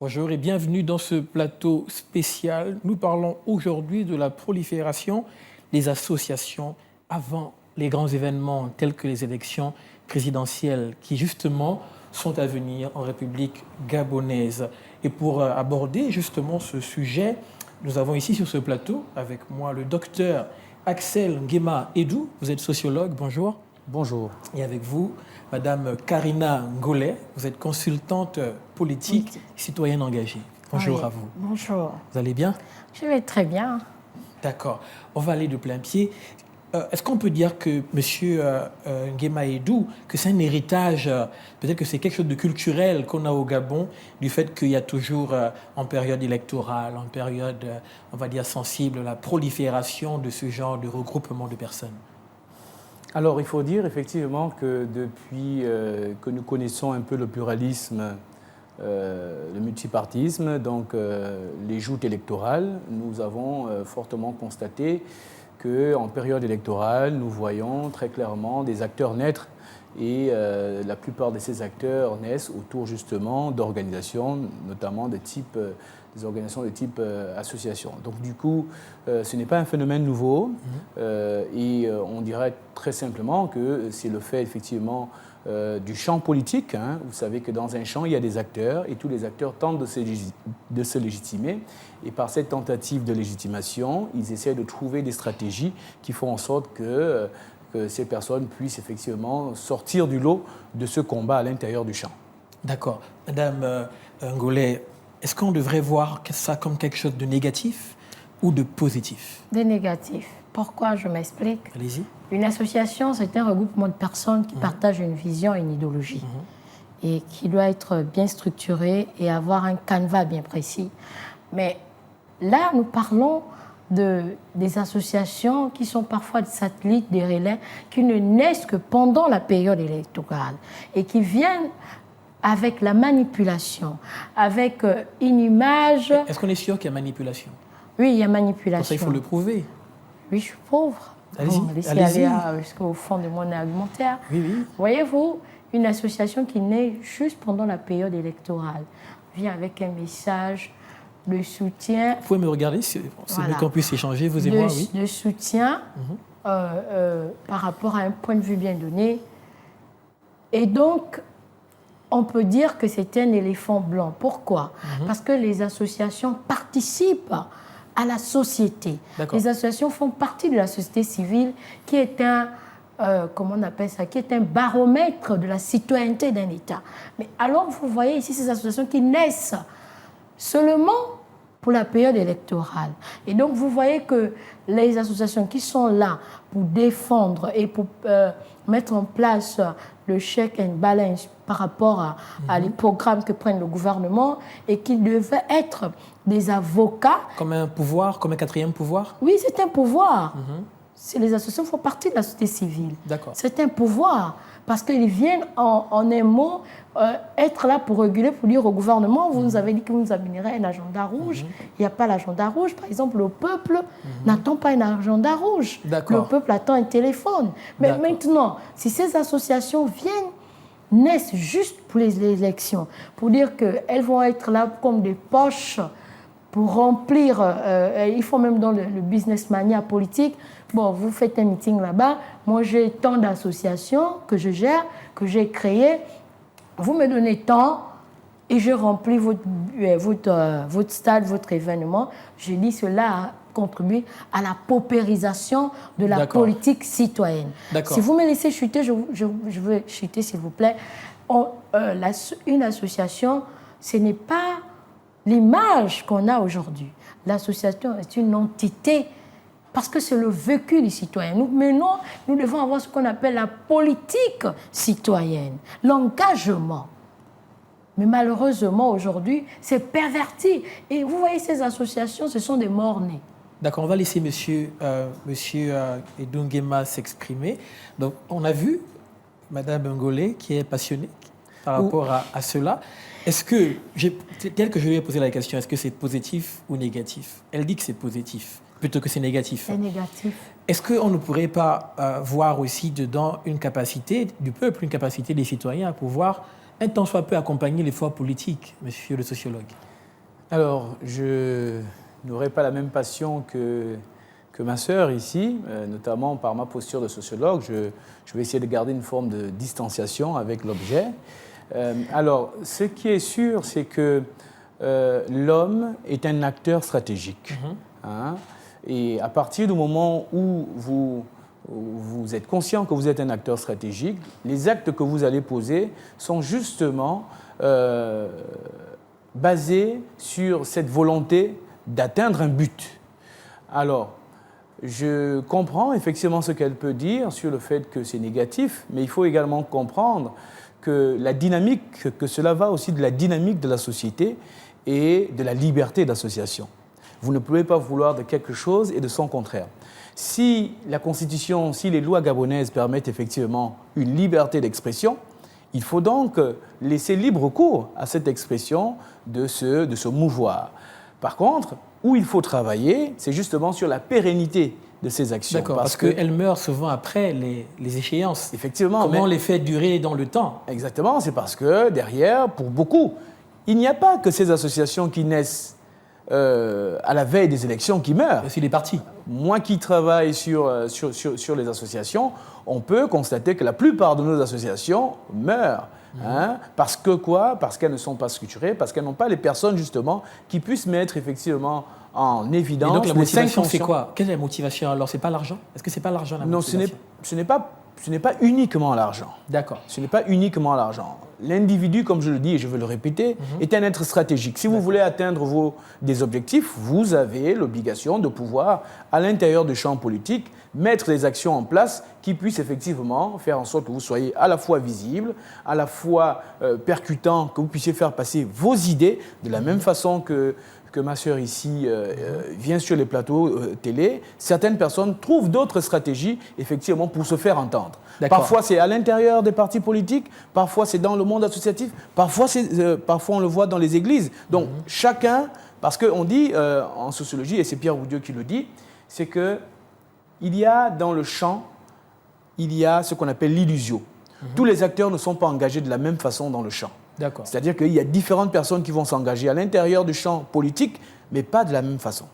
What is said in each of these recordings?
Bonjour et bienvenue dans ce plateau spécial. Nous parlons aujourd'hui de la prolifération des associations avant les grands événements tels que les élections présidentielles qui justement sont à venir en République gabonaise. Et pour aborder justement ce sujet, nous avons ici sur ce plateau avec moi le docteur Axel Nguema Edou. Vous êtes sociologue, bonjour. Bonjour. Et avec vous, Madame Karina Ngolé, vous êtes consultante politique, citoyenne engagée. Bonjour à vous. Bonjour. Vous allez bien? Je vais très bien. D'accord. On va aller de plein pied. Est-ce qu'on peut dire que M. Nguema Edou, que c'est un héritage, peut-être que c'est quelque chose de culturel qu'on a au Gabon, du fait qu'il y a toujours, en période électorale, en période, on va dire, sensible, la prolifération de ce genre de regroupement de personnes? Alors, il faut dire effectivement que depuis que nous connaissons un peu le pluralisme, le multipartisme, donc les joutes électorales, nous avons fortement constaté qu'en période électorale, nous voyons très clairement des acteurs naître et la plupart de ces acteurs naissent autour justement d'organisations, notamment des organisations de type association. Donc du coup, ce n'est pas un phénomène nouveau et on dirait très simplement que c'est le fait effectivement du champ politique. Vous savez que dans un champ, il y a des acteurs et tous les acteurs tentent de se légitimer. Et par cette tentative de légitimation, ils essaient de trouver des stratégies qui font en sorte que ces personnes puissent effectivement sortir du lot de ce combat à l'intérieur du champ. D'accord. Madame Ngolé, est-ce qu'on devrait voir ça comme quelque chose de négatif ou de positif? De négatif. Pourquoi? Je m'explique. Allez-y. Une association, c'est un regroupement de personnes qui partagent une vision et une idéologie et qui doit être bien structurée et avoir un canevas bien précis. Mais là, nous parlons des associations qui sont parfois des satellites, des relais, qui ne naissent que pendant la période électorale et qui viennent avec la manipulation, avec une image... Est-ce qu'on est sûr qu'il y a manipulation? Oui, il y a manipulation. Pour ça, il faut le prouver. Oui, je suis pauvre. Allez-y. Bon, laissez aller jusqu'au fond de mon argumentaire. Oui, oui. Voyez-vous, une association qui naît juste pendant la période électorale vient avec un message de soutien... Vous pouvez me regarder, c'est Voilà. mieux qu'on puisse échanger, vous et moi, oui. De soutien par rapport à un point de vue bien donné. Et donc, on peut dire que c'est un éléphant blanc. Pourquoi? Parce que les associations participent à la société. Les associations font partie de la société civile qui est comment on appelle ça, qui est un baromètre de la citoyenneté d'un État. Mais alors, vous voyez ici ces associations qui naissent seulement pour la période électorale. Et donc, vous voyez que les associations qui sont là pour défendre et pour mettre en place le check and balance par rapport à les programmes que prennent le gouvernement et qui devaient être des avocats. Comme un pouvoir, comme un quatrième pouvoir? Oui, c'est un pouvoir. Les associations font partie de la société civile. D'accord. C'est un pouvoir parce qu'ils viennent en un mot être là pour réguler, pour dire au gouvernement, vous nous avez dit que vous nous amènerez un agenda rouge. Il n'y a pas l'agenda rouge. Par exemple, le peuple n'attend pas un agenda rouge. Le peuple attend un téléphone. Mais maintenant, si ces associations naissent juste pour les élections, pour dire qu'elles vont être là comme des poches pour remplir, il faut même dans le business mania politique, bon, vous faites un meeting là-bas, moi j'ai tant d'associations que je gère, que j'ai créées, vous me donnez tant et je remplis votre stade, votre événement. Je dis cela a contribué à la paupérisation de la politique citoyenne. Si vous me laissez chuter, je veux chuter s'il vous plaît. Une association, ce n'est pas l'image qu'on a aujourd'hui. L'association est une entité parce que c'est le vécu du citoyen. Nous devons avoir ce qu'on appelle la politique citoyenne, l'engagement. Mais malheureusement, aujourd'hui, c'est perverti. Et vous voyez, ces associations, ce sont des morts-nés. D'accord, on va laisser monsieur Edou Nguema s'exprimer. Donc, on a vu Madame Ngolé qui est passionnée par rapport à cela. Est-ce que, tel que je lui ai posé la question, est-ce que c'est positif ou négatif? Elle dit que c'est positif, plutôt que c'est négatif. C'est négatif. Est-ce qu'on ne pourrait pas voir aussi dedans une capacité du peuple, une capacité des citoyens à pouvoir un tant soit peu accompagner l'effort politique, monsieur le sociologue? Alors, je n'aurai pas la même passion que ma sœur ici, notamment par ma posture de sociologue. Je vais essayer de garder une forme de distanciation avec l'objet. Alors, ce qui est sûr, c'est que l'homme est un acteur stratégique. Hein, et à partir du moment où vous êtes conscient que vous êtes un acteur stratégique, les actes que vous allez poser sont justement basés sur cette volonté d'atteindre un but. Alors, je comprends effectivement ce qu'elle peut dire sur le fait que c'est négatif, mais il faut également comprendre que la dynamique, que cela va aussi de la dynamique de la société et de la liberté d'association. Vous ne pouvez pas vouloir de quelque chose et de son contraire. Si la Constitution, si les lois gabonaises permettent effectivement une liberté d'expression, il faut donc laisser libre cours à cette expression de se mouvoir. Par contre, où il faut travailler, c'est justement sur la pérennité de ces actions. D'accord, parce qu'elles meurent souvent après les échéances. Effectivement. Comment on les fait durer dans le temps? Exactement, c'est parce que derrière, pour beaucoup, il n'y a pas que ces associations qui naissent à la veille des élections qui meurent. C'est les partis. Moi qui travaille sur les associations, on peut constater que la plupart de nos associations meurent. Hein, parce que quoi? Parce qu'elles ne sont pas structurées, parce qu'elles n'ont pas les personnes justement qui puissent mettre effectivement en évidence. Et donc la motivation, c'est quoi? Quelle est la motivation? Alors, c'est pas l'argent? Est-ce que c'est pas l'argent la motivation? Non, ce n'est pas uniquement l'argent. D'accord. Ce n'est pas uniquement l'argent. L'individu, comme je le dis et je veux le répéter, est un être stratégique. Si vous voulez atteindre des objectifs, vous avez l'obligation de pouvoir, à l'intérieur du champ politique, mettre des actions en place qui puissent effectivement faire en sorte que vous soyez à la fois visible, à la fois percutant, que vous puissiez faire passer vos idées de la même façon que ma sœur ici vient sur les plateaux télé. Certaines personnes trouvent d'autres stratégies effectivement pour se faire entendre. Parfois c'est à l'intérieur des partis politiques, parfois c'est dans le monde associatif, parfois on le voit dans les églises. Donc chacun, parce qu'on dit en sociologie, et c'est Pierre Bourdieu qui le dit, c'est que il y a dans le champ, il y a ce qu'on appelle l'illusion. Tous les acteurs ne sont pas engagés de la même façon dans le champ. C'est-à-dire qu'il y a différentes personnes qui vont s'engager à l'intérieur du champ politique, mais pas de la même façon.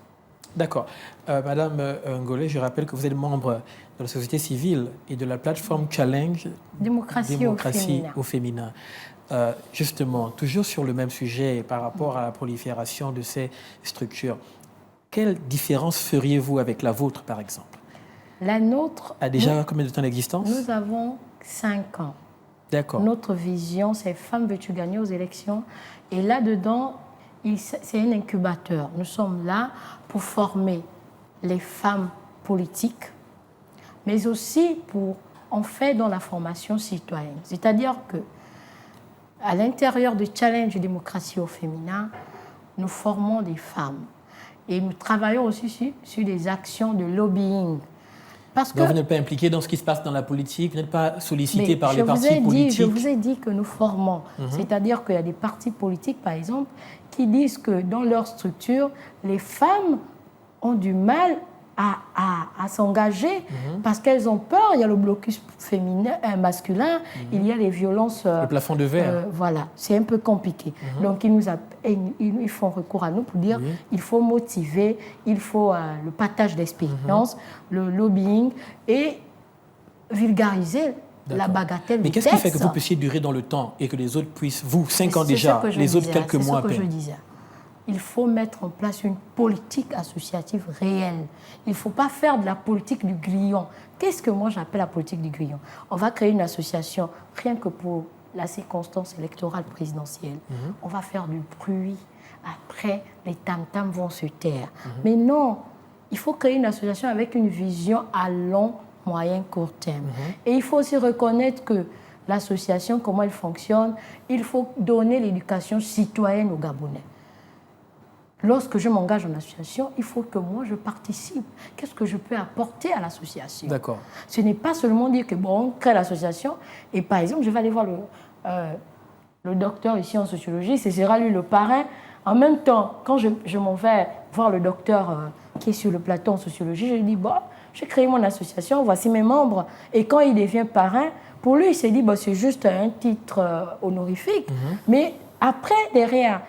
D'accord. Madame Ngolé, je rappelle que vous êtes membre de la société civile et de la plateforme Challenge Démocratie au féminin. Justement, toujours sur le même sujet par rapport à la prolifération de ces structures, quelle différence feriez-vous avec la vôtre, par exemple? La nôtre a déjà combien de temps d'existence? Nous avons 5 ans. D'accord. Notre vision, c'est Femmes veux-tu gagner aux élections? Et là-dedans, c'est un incubateur. Nous sommes là pour former les femmes politiques, mais aussi on fait dans la formation citoyenne. C'est-à-dire que à l'intérieur du Challenge Démocratie au féminin, nous formons des femmes. Et nous travaillons aussi sur des actions de lobbying. Parce que, donc vous n'êtes pas impliqué dans ce qui se passe dans la politique, vous n'êtes pas sollicité par les partis politiques. Je vous ai dit que nous formons. C'est-à-dire qu'il y a des partis politiques, par exemple, qui disent que dans leur structure, les femmes ont du mal à s'engager parce qu'elles ont peur. Il y a le blocus féminin, masculin, il y a les violences... le plafond de verre. Voilà, c'est un peu compliqué. Donc ils font recours à nous pour dire il faut motiver, il faut le partage d'expérience, le lobbying et vulgariser la bagatelle du texte. Mais qu'est-ce qui fait que vous puissiez durer dans le temps et que les autres puissent, vous, 5 ans déjà, les autres quelques mois à peine? C'est ce que je disais. Il faut mettre en place une politique associative réelle. Il ne faut pas faire de la politique du grillon. Qu'est-ce que moi j'appelle la politique du grillon? On va créer une association rien que pour la circonstance électorale présidentielle. On va faire du bruit. Après, les tam-tams vont se taire. Mais non, il faut créer une association avec une vision à long, moyen, court terme. Et il faut aussi reconnaître que l'association, comment elle fonctionne, il faut donner l'éducation citoyenne aux Gabonais. Lorsque je m'engage en association, il faut que moi je participe. Qu'est-ce que je peux apporter à l'association? D'accord. Ce n'est pas seulement dire que bon, on crée l'association et par exemple, je vais aller voir le docteur ici en sociologie, ce sera lui le parrain. En même temps, quand je m'en vais voir le docteur qui est sur le plateau en sociologie, je lui dis, bon, j'ai créé mon association, voici mes membres. Et quand il devient parrain, pour lui, il s'est dit, bon, c'est juste un titre honorifique. Mais après, derrière,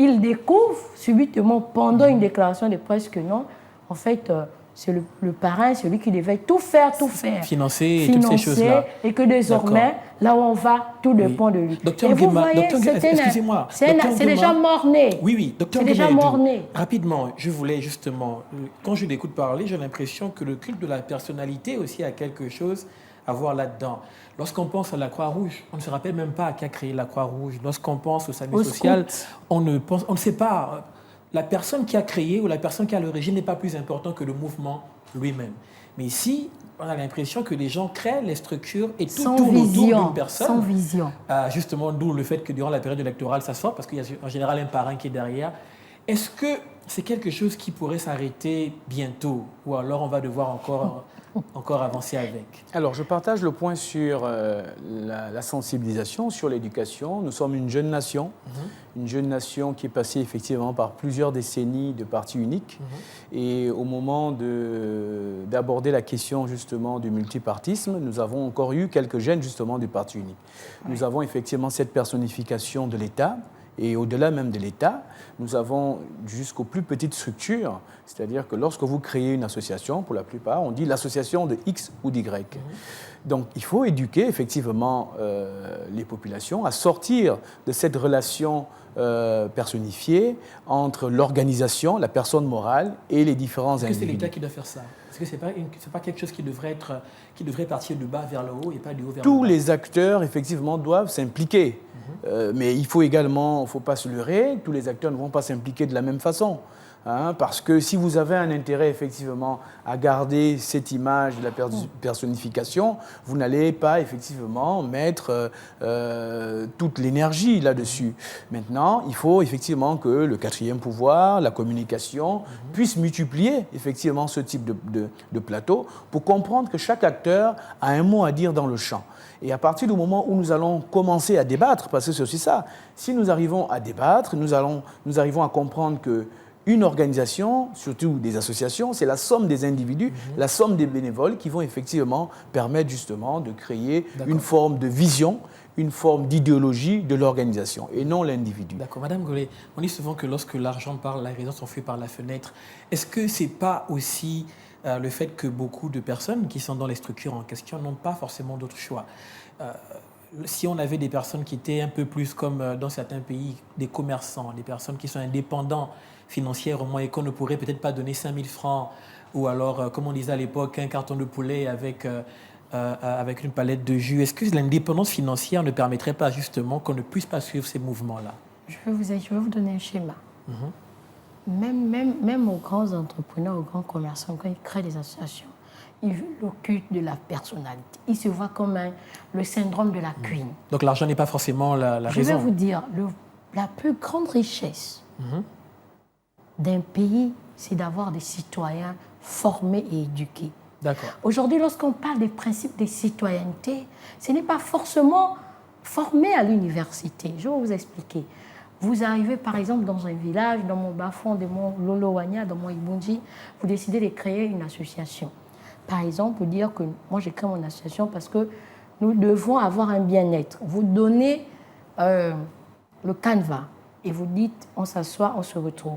il découvre subitement, pendant une déclaration de presse, que non, en fait, c'est le parrain, celui qui devait tout faire. Financer toutes ces choses-là. Et que désormais, là où on va, tout dépend de lui. Docteur Nguema, excusez-moi. C'est déjà mort-né. Oui, docteur Nguema. C'est déjà mort-né. Rapidement, je voulais justement, quand je l'écoute parler, j'ai l'impression que le culte de la personnalité aussi a quelque chose à voir là-dedans. Lorsqu'on pense à la Croix-Rouge, on ne se rappelle même pas qui a créé la Croix-Rouge. Lorsqu'on pense au SAMU social, on ne sait pas. La personne qui a créé ou la personne qui a l'origine n'est pas plus important que le mouvement lui-même. Mais ici, on a l'impression que les gens créent les structures et tout tourne autour d'une personne. Sans vision. Justement, d'où le fait que durant la période électorale, ça se fait parce qu'il y a en général un parrain qui est derrière. Est-ce que c'est quelque chose qui pourrait s'arrêter bientôt ou alors on va devoir encore avancer avec? Alors, je partage le point sur la sensibilisation, sur l'éducation. Nous sommes une jeune nation, une jeune nation qui est passée effectivement par plusieurs décennies de parti unique. Et au moment d'aborder la question justement du multipartisme, nous avons encore eu quelques gènes justement du parti unique. Nous avons effectivement cette personnification de l'État. Et au-delà même de l'État, nous avons jusqu'aux plus petites structures, c'est-à-dire que lorsque vous créez une association, pour la plupart, on dit l'association de X ou d'Y. Donc il faut éduquer effectivement les populations à sortir de cette relation personnifiée entre l'organisation, la personne morale et les différents individus. Est-ce que c'est l'État qui doit faire ça? Est-ce que ce n'est pas quelque chose qui devrait partir du bas vers le haut et pas du haut vers le bas? Tous les acteurs effectivement doivent s'impliquer. Mais il faut également, il ne faut pas se leurrer, tous les acteurs ne vont pas s'impliquer de la même façon. Parce que si vous avez un intérêt effectivement à garder cette image de la personnification, vous n'allez pas effectivement mettre toute l'énergie là-dessus. Maintenant, il faut effectivement que le quatrième pouvoir, la communication, puisse multiplier effectivement ce type de plateau pour comprendre que chaque acteur a un mot à dire dans le champ. Et à partir du moment où nous allons commencer à débattre, parce que c'est aussi ça, si nous arrivons à débattre, nous arrivons à comprendre que une organisation, surtout des associations, c'est la somme des individus, la somme des bénévoles qui vont effectivement permettre justement de créer une forme de vision, une forme d'idéologie de l'organisation et non l'individu. D'accord. Madame Golé, on dit souvent que lorsque l'argent parle, la raison s'enfuit par la fenêtre. Est-ce que ce n'est pas aussi le fait que beaucoup de personnes qui sont dans les structures en question n'ont pas forcément d'autre choix? Si on avait des personnes qui étaient un peu plus comme dans certains pays, des commerçants, des personnes qui sont indépendants financièrement et qu'on ne pourrait peut-être pas donner 5 000 francs ou alors, comme on disait à l'époque, un carton de poulet avec une palette de jus, est-ce que l'indépendance financière ne permettrait pas justement qu'on ne puisse pas suivre ces mouvements-là? Je vais vous donner un schéma. Même aux grands entrepreneurs, aux grands commerçants, quand ils créent des associations, ils l'occultent de la personnalité. Ils se voient comme le syndrome de la queen. Donc l'argent n'est pas forcément la raison. Je vais vous dire, la plus grande richesse d'un pays, c'est d'avoir des citoyens formés et éduqués. D'accord. Aujourd'hui, lorsqu'on parle des principes de citoyenneté, ce n'est pas forcément formé à l'université. Je vais vous expliquer. Vous arrivez par exemple dans un village, dans mon bas-fond de mon Lolo-Wanya, dans mon Ibunji, vous décidez de créer une association. Par exemple, vous dire que moi j'ai créé mon association parce que nous devons avoir un bien-être. Vous donnez le canevas et vous dites on s'assoit, on se retrouve.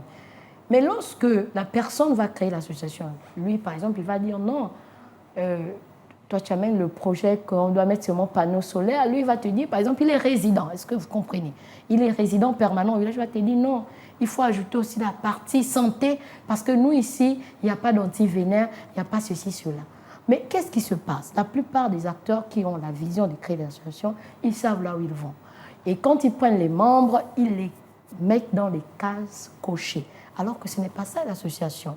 Mais lorsque la personne va créer l'association, lui par exemple, il va dire non, toi tu amènes le projet qu'on doit mettre sur mon panneau solaire, lui il va te dire par exemple il est résident, est-ce que vous comprenez? Il est résident permanent au village, il va te dire non, il faut ajouter aussi la partie santé parce que nous ici, il n'y a pas d'antivénère, il n'y a pas ceci, cela. Mais qu'est-ce qui se passe? La plupart des acteurs qui ont la vision de créer des associations, ils savent là où ils vont. Et quand ils prennent les membres, ils les mettent dans les cases cochées. Alors que ce n'est pas ça l'association.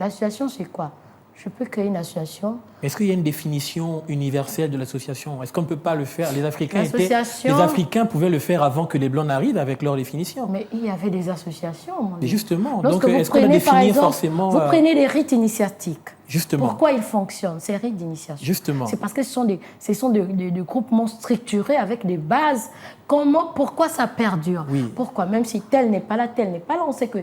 L'association, c'est quoi? Je peux créer une association. Est-ce qu'il y a une définition universelle de l'association? Est-ce qu'on ne peut pas le faire? Les Africains pouvaient le faire avant que les Blancs n'arrivent avec leur définition. Mais il y avait des associations. Mais justement, donc est-ce qu'on a défini forcément... Vous prenez les rites initiatiques. Justement. Pourquoi ils fonctionnent, ces rites d'initiation? Justement. C'est parce que ce sont des groupements structurés avec des bases. Pourquoi ça perdure? Oui. Pourquoi? Même si tel n'est pas là, on sait que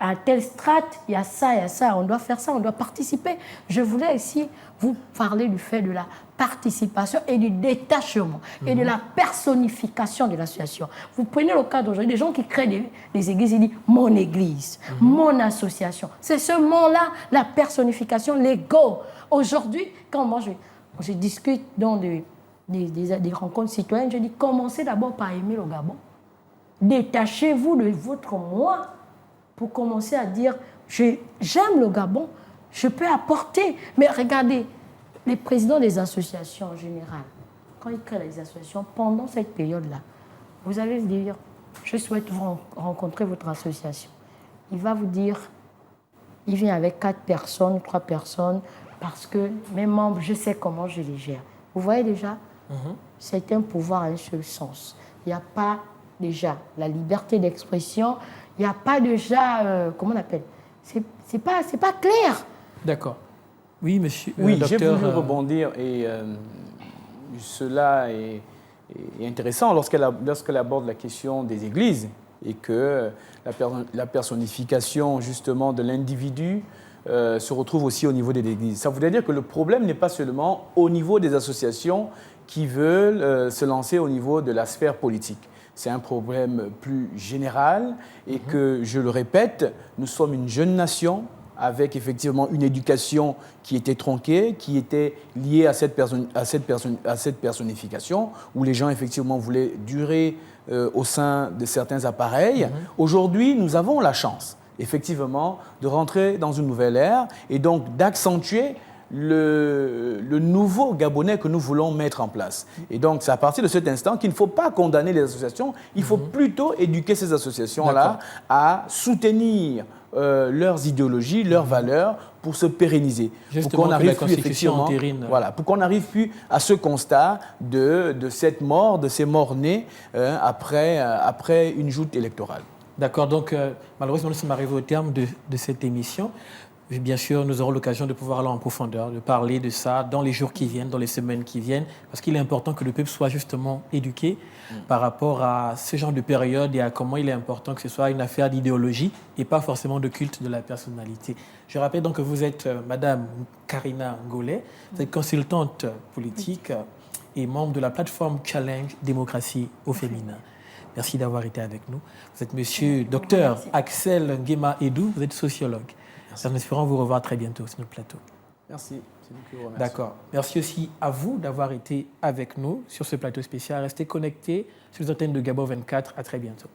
à telle strate, il y a ça, on doit faire ça, on doit participer. Je voulais ici vous parler du fait de la participation et du détachement et de la personnification de l'association. Vous prenez le cas d'aujourd'hui, des gens qui créent des églises, ils disent « mon église »,« mon association ». C'est ce mot-là, la personnification, l'ego. Aujourd'hui, quand moi je discute dans des rencontres citoyennes, je dis « commencez d'abord par aimer le Gabon ». Détachez-vous de votre moi pour commencer à dire « j'aime le Gabon, je peux apporter ». Mais regardez, les présidents des associations en général, quand ils créent les associations, pendant cette période-là, vous allez dire « je souhaite vous rencontrer votre association ». Il va vous dire, il vient avec 4 personnes, 3 personnes, parce que mes membres, je sais comment je les gère. Vous voyez déjà, c'est un pouvoir à un seul sens. Il n'y a pas déjà la liberté d'expression, il n'y a pas déjà, comment on appelle, c'est pas clair. D'accord. Oui, monsieur. Oui, docteur, j'ai voulu rebondir et cela est intéressant lorsqu'elle aborde la question des églises et que la personnification justement de l'individu se retrouve aussi au niveau des églises. Ça voudrait dire que le problème n'est pas seulement au niveau des associations qui veulent se lancer au niveau de la sphère politique. C'est un problème plus général et que, je le répète, nous sommes une jeune nation avec effectivement une éducation qui était tronquée, qui était liée à cette personnification, où les gens effectivement voulaient durer au sein de certains appareils. Aujourd'hui, nous avons la chance, effectivement, de rentrer dans une nouvelle ère et donc d'accentuer le nouveau Gabonais que nous voulons mettre en place. Et donc, c'est à partir de cet instant qu'il ne faut pas condamner les associations, il faut plutôt éduquer ces associations-là à soutenir leurs idéologies, leurs valeurs pour se pérenniser. Justement, pour qu'on arrive plus effectivement, pour qu'on n'arrive plus à ce constat de cette mort, de ces morts-nés après une joute électorale. D'accord, donc malheureusement, nous sommes arrivés au terme de cette émission. Bien sûr, nous aurons l'occasion de pouvoir aller en profondeur, de parler de ça dans les jours qui viennent, dans les semaines qui viennent, parce qu'il est important que le peuple soit justement éduqué par rapport à ce genre de période et à comment il est important que ce soit une affaire d'idéologie et pas forcément de culte de la personnalité. Je rappelle donc que vous êtes Madame Karina Ngolé, vous êtes consultante politique et membre de la plateforme Challenge Démocratie au féminin. Merci d'avoir été avec nous. Vous êtes Monsieur Dr Axel Nguema Edou, vous êtes sociologue. En espérant vous revoir très bientôt sur notre plateau. Merci. C'est nous qui vous remercions. D'accord. Merci aussi à vous d'avoir été avec nous sur ce plateau spécial. Restez connectés sur les antennes de Gabon 24. À très bientôt.